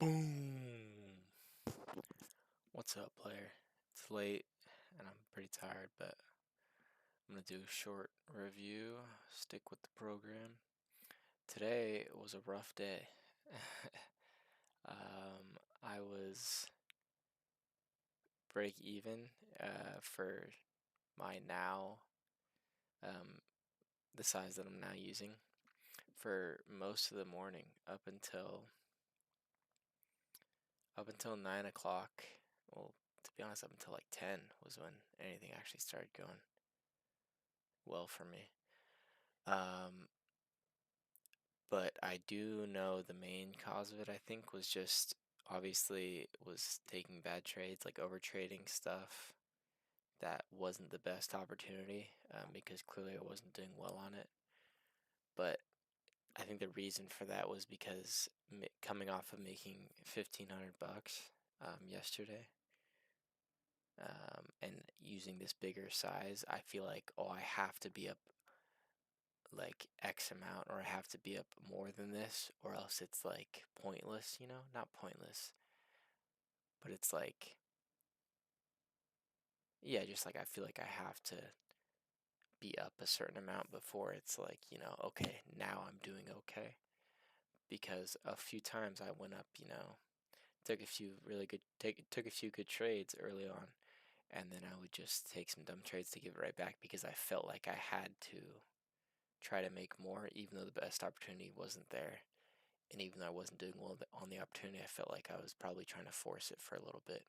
Boom! What's up, player? It's late and I'm pretty tired, but I'm gonna do a short review. Stick with the program. Today was a rough day. I was break even for my now, um, the size that I'm now using for most of the morning up until 9 o'clock. Well, to be honest, up until like 10 was when anything actually started going well for me. Um, but I do know the main cause of it, I think, was just obviously was taking bad trades, like over trading stuff. That wasn't the best opportunity because clearly I wasn't doing well on it. But I think the reason for that was because coming off of making 1,500 bucks yesterday, and using this bigger size, I feel like, oh, I have to be up like X amount, or I have to be up more than this, or else it's like pointless, Not pointless, but it's like, yeah, just like I feel like I have to be up a certain amount before it's like, okay, now I'm doing okay. Because a few times I went up, took a few took a few good trades early on, and then I would just take some dumb trades to give it right back because I felt like I had to try to make more, even though the best opportunity wasn't there. And even though I wasn't doing well on the opportunity, I felt like I was probably trying to force it for a little bit.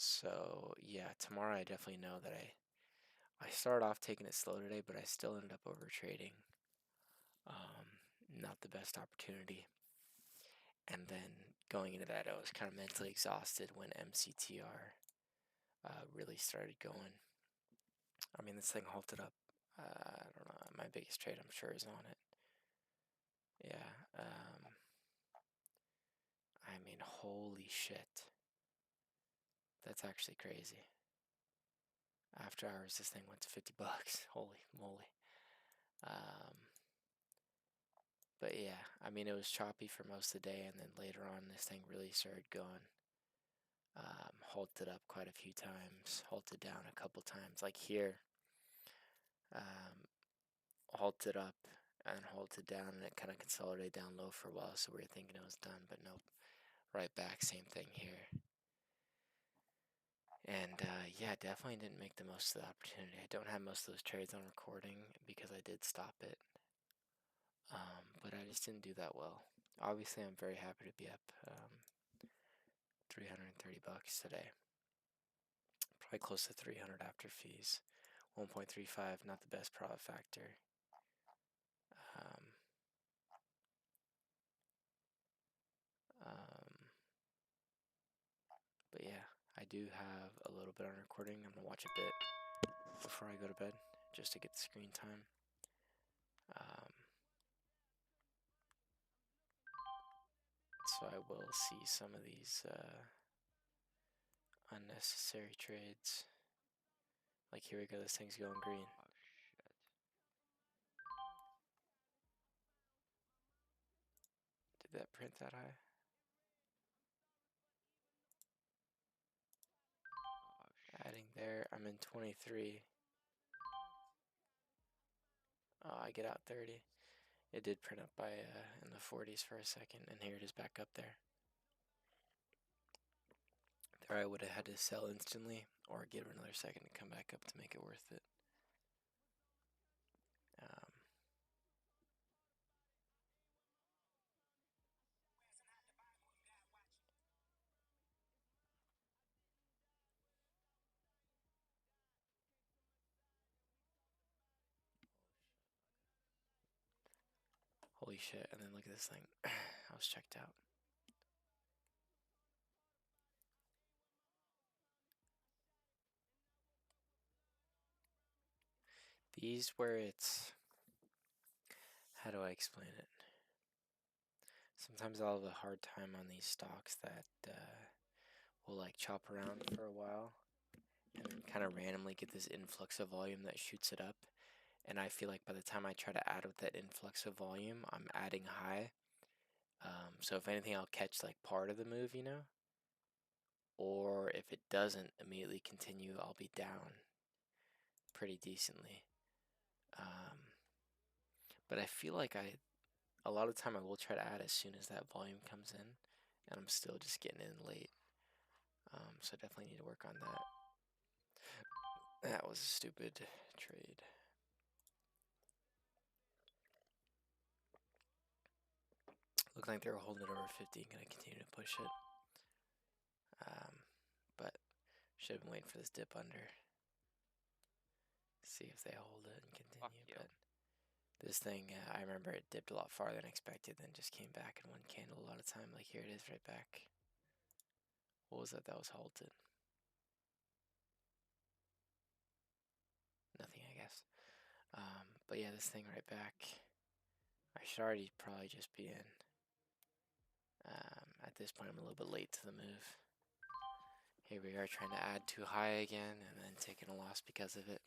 So yeah, tomorrow I definitely know that I started off taking it slow today, but I still ended up over trading. Not the best opportunity. And then going into that, I was kind of mentally exhausted when MCTR really started going. I mean, this thing halted up. I don't know. My biggest trade, I'm sure, is on it. Yeah. I mean, holy shit. That's actually crazy. After hours, this thing went to 50 bucks. Holy moly. Um, but yeah, I mean, it was choppy for most of the day, and then later on, this thing really started going. Halted up quite a few times, halted down a couple times. Like here, halted up and halted down, and it kind of consolidated down low for a while, so we were thinking it was done, but nope. Right back, same thing here. And yeah, definitely didn't make the most of the opportunity. I don't have most of those trades on recording because I did stop it. But I just didn't do that well. Obviously, I'm very happy to be up 330 bucks today. Probably close to 300 after fees. 1.35, not the best profit factor. Um, um, but yeah, I do have a little bit on recording. I'm gonna watch a bit before I go to bed just to get the screen time. So I will see some of these unnecessary trades. Like here we go, this thing's going green. Did that print that high? Adding there, I'm in 23. Oh, I get out 30. It did print up by in the 40s for a second, and here it is back up there. There I would have had to sell instantly, or give it another second to come back up to make it worth it. Holy shit, and then look at this thing. I was checked out. These where it's, how do I explain it? Sometimes I'll have a hard time on these stocks that will like chop around for a while and then kind of randomly get this influx of volume that shoots it up. and I feel like by the time I try to add with that influx of volume, I'm adding high. So if anything, I'll catch like part of the move, or if it doesn't immediately continue, I'll be down pretty decently. Um, but I feel like a lot of the time I will try to add as soon as that volume comes in, and I'm still just getting in late. So I definitely need to work on that. That was a stupid trade. Looked like they were holding it over 50 and gonna continue to push it. But should have been waiting for this dip under. See if they hold it and continue. But this thing, I remember it dipped a lot farther than expected, then just came back in one candle a lot of time. Like here it is right back. What was that? That was halted. Nothing, I guess. But yeah, this thing right back. I should already probably just be in. At this point, I'm a little bit late to the move. Here we are trying to add too high again and then taking a loss because of it.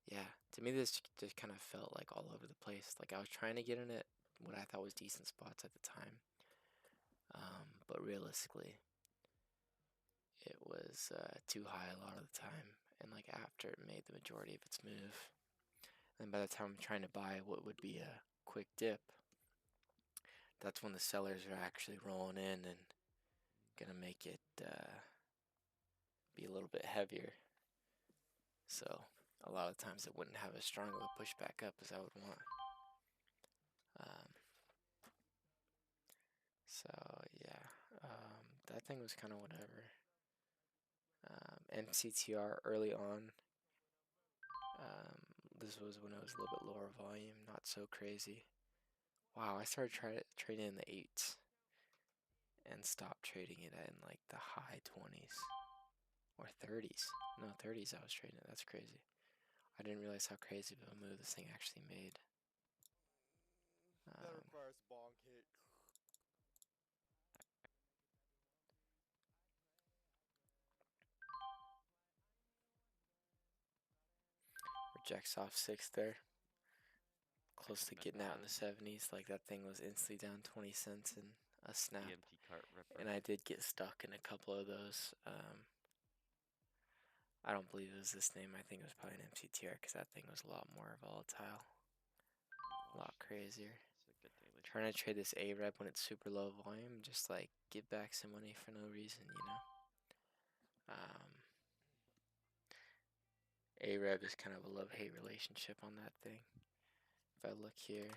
Yeah, to me this just kind of felt like all over the place. Like I was trying to get in it what I thought was decent spots at the time. But realistically, it was too high a lot of the time. And like after it made the majority of its move. And by the time I'm trying to buy what would be a quick dip, that's when the sellers are actually rolling in and gonna make it be a little bit heavier. So a lot of times it wouldn't have as strong of a push back up as I would want. So yeah, that thing was kind of whatever. MCTR early on. This was when it was a little bit lower volume, not so crazy. Wow, I started trading in the 8s and stopped trading it in like the high 20s or 30s. No, 30s I was trading it. That's crazy. I didn't realize how crazy of a move this thing actually made. That requires bonk hit. Rejects off 6 there. Close to Could've been getting out in the bad. 70s. Like that thing was instantly down 20 cents in a snap. EMT cart ripper. And I did get stuck in a couple of those. I don't believe it was this name. I think it was probably an MCTR because that thing was a lot more volatile. A lot crazier. It's a good daily Trying to trade this A-Rep when it's super low volume, just like give back some money for no reason. A-Rev is kind of a love-hate relationship on that thing. If I look here,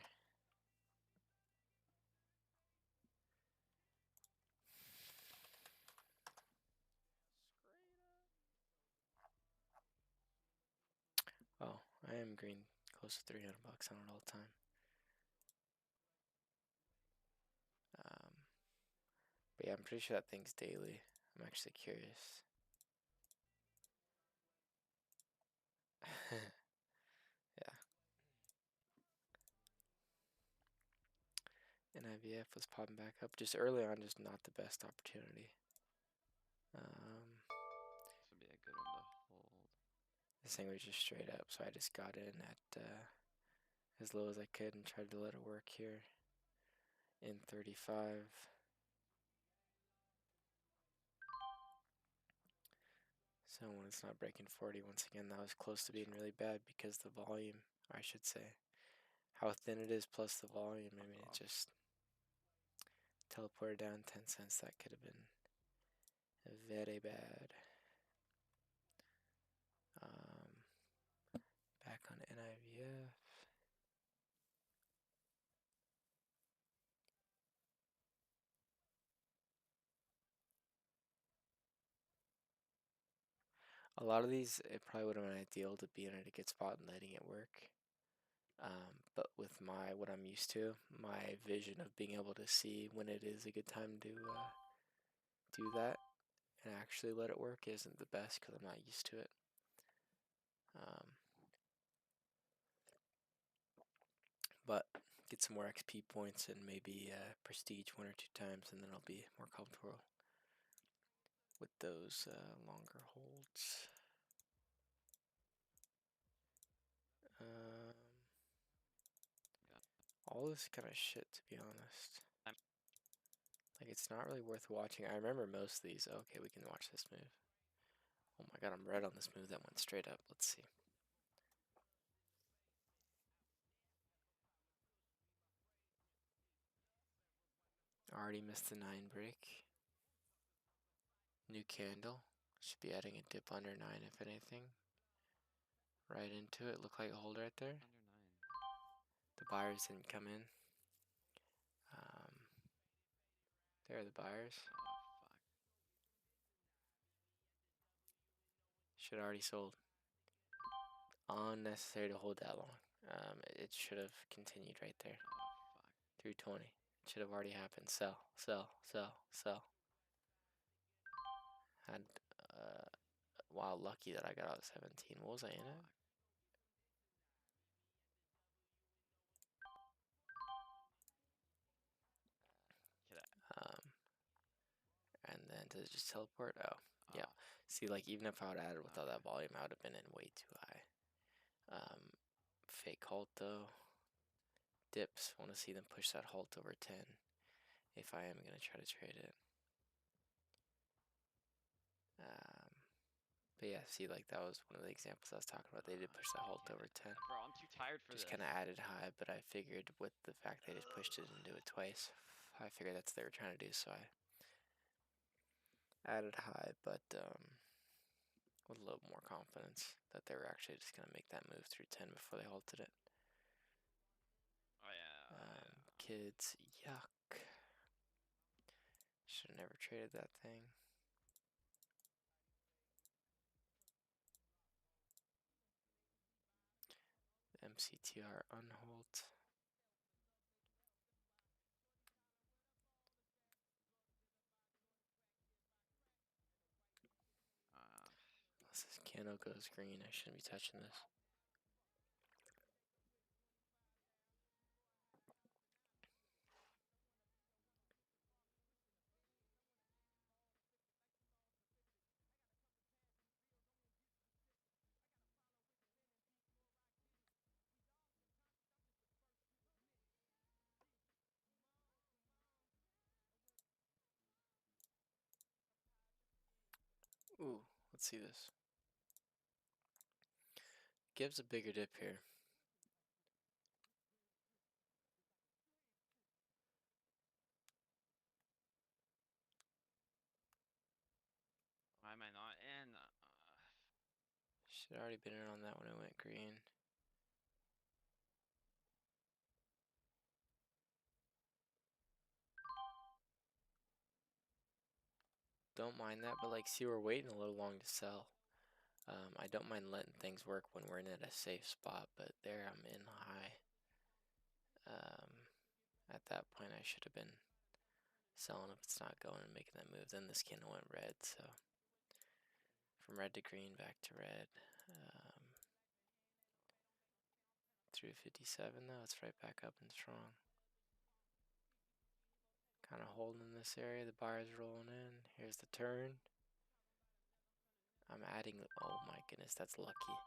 oh, I am green close to 300 bucks on it all the time. But yeah, I'm pretty sure that thing's daily. I'm actually curious. Yeah. NIVF was popping back up just early on, just not the best opportunity. This would be a good one to hold. This thing was just straight up, so I just got in at as low as I could and tried to let it work here in 35. So when it's not breaking 40, once again, that was close to being really bad because the volume, or I should say, how thin it is plus the volume. I mean, it just teleported down 10 cents. That could have been very bad. Back on NIVF. A lot of these, it probably would have been ideal to be in at a good spot and letting it work. But with what I'm used to, my vision of being able to see when it is a good time to do that and actually let it work isn't the best because I'm not used to it. But get some more XP points and maybe prestige 1 or 2 times, and then I'll be more comfortable. with those longer holds. Um, all this kind of shit, to be honest. Like, it's not really worth watching. I remember most of these. Okay, we can watch this move. Oh my god, I'm red on this move that went straight up. Let's see. Already missed the 9 break. New candle. Should be adding a dip under 9 if anything. Right into it. Look like a hold right there. Under 9. The buyers didn't come in. There are the buyers. Oh, fuck. Should already sold. Unnecessary to hold that long. It should have continued right there. Oh, fuck. 320. Should have already happened. Sell, sell, sell, sell. Had wow, lucky that I got out 17. What was I in it? Um, and then does it just teleport? Oh, yeah. See, like even if I would have added without that volume, I would have been in way too high. Fake halt though. Dips. Want to see them push that halt over 10. If I am gonna try to trade it. But yeah, see, like that was one of the examples I was talking about. They did push that halt over 10. Bro, I'm too tired for Just this. kind of added high, but I figured with the fact they just pushed it and do it twice, I figured that's what they were trying to do, so I added high, but with a little more confidence that they were actually just gonna make that move through 10 before they halted it. Oh yeah. Kids, yuck. Should have never traded that thing. MCTR unhold. Unless this candle goes green, I shouldn't be touching this. Ooh, let's see this. Gives a bigger dip here. Why am I not in? Should already been in on that when it went green. Don't mind that, but like, see, we're waiting a little long to sell. I don't mind letting things work when we're in at a safe spot, but there I'm in high. At that point, I should have been selling if it's not going and making that move. Then this candle went red, so from red to green, back to red. Through 57 though, it's right back up and strong. Kind of holding this area. The buyer's rolling in. Here's the turn. I'm adding. Oh my goodness, that's lucky.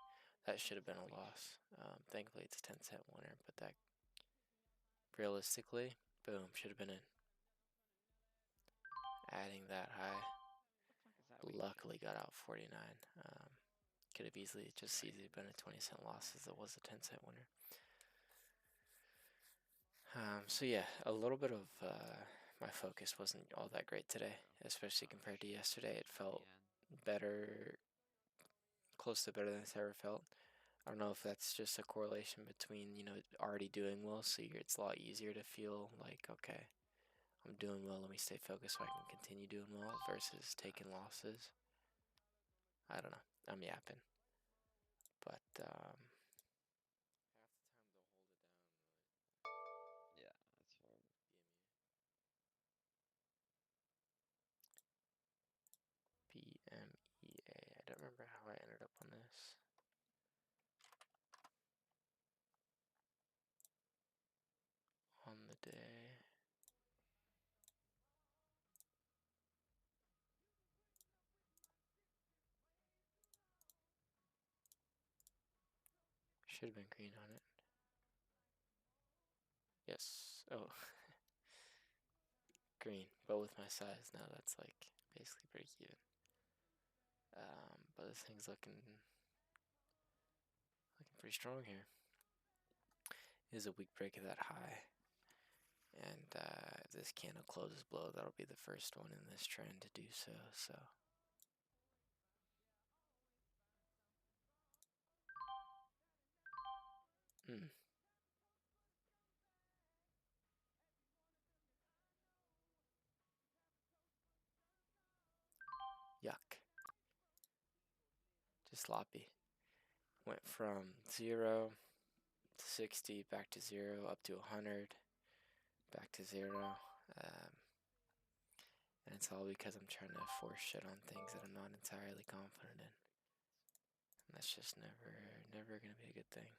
That should have been a loss. Thankfully, it's a 10-cent winner, but that realistically, boom, should have been in. Adding that high. Luckily got out 49. Could have easily been a 20-cent loss as it was a 10-cent winner. So yeah, a little bit of my focus wasn't all that great today, especially compared to yesterday. It felt better, close to better than it's ever felt. I don't know if that's just a correlation between, already doing well, so it's a lot easier to feel like, okay, I'm doing well, let me stay focused so I can continue doing well, versus taking losses. I don't know, I'm yapping. But, Yeah, that's horrible. BMEA, I don't remember how I ended up on this. On the day. Should have been green on it. Yes. Oh, green. But with my size now, that's like basically pretty even. But this thing's looking pretty strong here. It is a weak break of that high. And if this candle closes below, that'll be the first one in this trend to do so. So yuck. Just sloppy. Went from 0 to 60, back to 0, up to 100, back to 0. And it's all because I'm trying to force shit on things that I'm not entirely confident in. And that's just never going to be a good thing.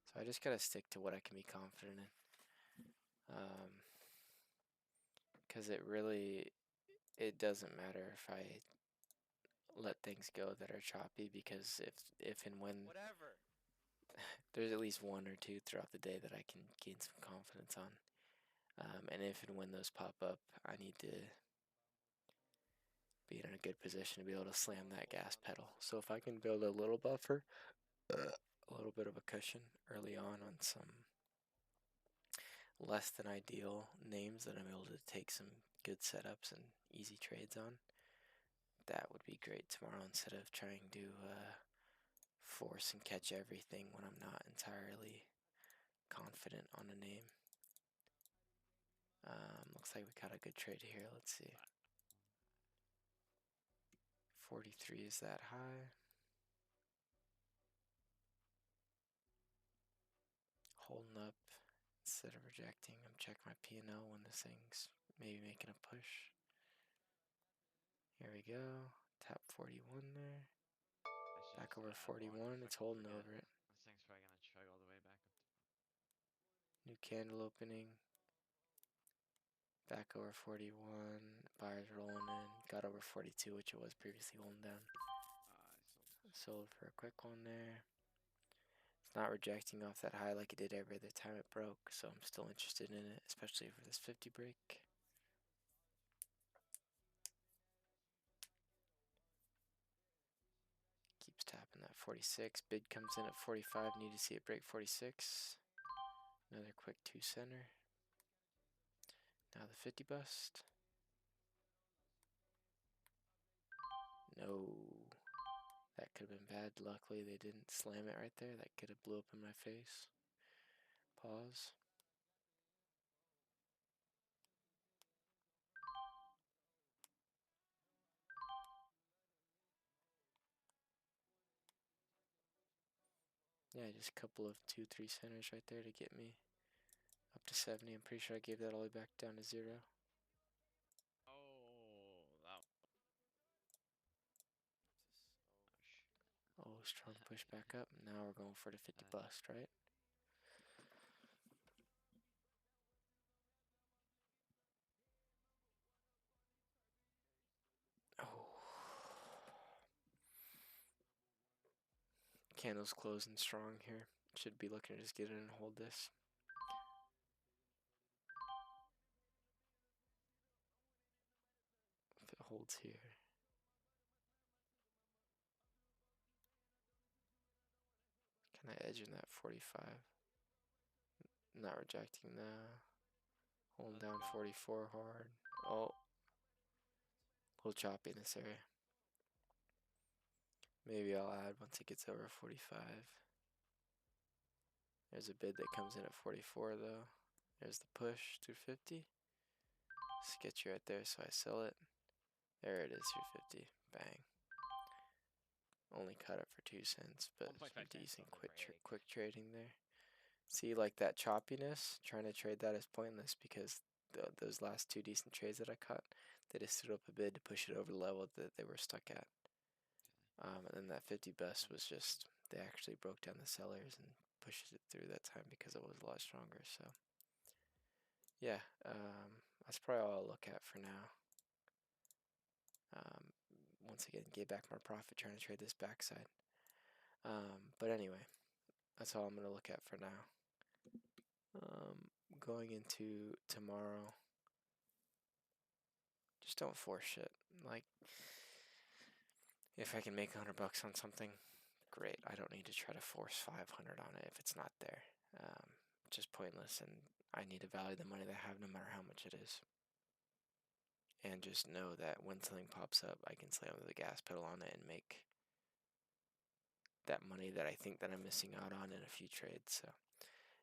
So I just got to stick to what I can be confident in. Because it doesn't matter if I let things go that are choppy, because if and when Whatever. there's at least one or two throughout the day that I can gain some confidence on. And if and when those pop up, I need to be in a good position to be able to slam that gas pedal. So if I can build a little buffer, a little bit of a cushion early on some less than ideal names that I'm able to take some good setups and easy trades on, that would be great tomorrow, instead of trying to force and catch everything when I'm not entirely confident on a name. Looks like we got a good trade here. Let's see. 43 is that high. Holding up instead of rejecting. I'm checking my P&L when this thing's maybe making a push. Here we go. Tap 41 there. Back over 41. It's holding over it. This thing's probably gonna chug all the way back up to. New candle opening. Back over 41. Buyers rolling in. Got over 42, which it was previously holding down. Sold for a quick one there. It's not rejecting off that high like it did every other time it broke, so I'm still interested in it, especially for this 50 break. Keeps tapping that 46. Bid comes in at 45. Need to see it break 46. Another quick 2-center. Now the 50 bust. No. That could have been bad. Luckily they didn't slam it right there. That could have blew up in my face. Pause. Yeah, just a couple of 2-3 centers right there to get me up to 70. I'm pretty sure I gave that all the way back down to 0. Oh, that. Oh, strong push back up. Now we're going for the 50 bust, right? Oh. Candle's closing strong here. Should be looking to just get in and hold this. If it holds here. Can I edge in that 45? Not rejecting that. Holding down 44 hard. Oh. A little choppy in this area. Maybe I'll add once it gets over 45. There's a bid that comes in at 44 though. There's the push through 50. Sketchy right there, so I sell it. There it is, through 50. Bang. Only cut it for 2 cents, but some decent quick trading there. See, like that choppiness, trying to trade that is pointless, because those last 2 decent trades that I cut, they just threw up a bid to push it over the level that they were stuck at. And then that 50 bust was just, they actually broke down the sellers and pushed it through that time because it was a lot stronger. So yeah, that's probably all I'll look at for now. once again, get back more profit trying to trade this backside. But anyway, that's all I'm going to look at for now. Going into tomorrow, just don't force shit. Like, if I can make $100 on something, great. I don't need to try to force 500 on it if it's not there. Just pointless, and I need to value the money that I have no matter how much it is. And just know that when something pops up, I can slam the gas pedal on it and make that money that I think that I'm missing out on in a few trades. So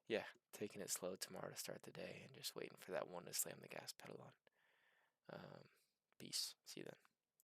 yeah, taking it slow tomorrow to start the day and just waiting for that one to slam the gas pedal on. Peace. See you then.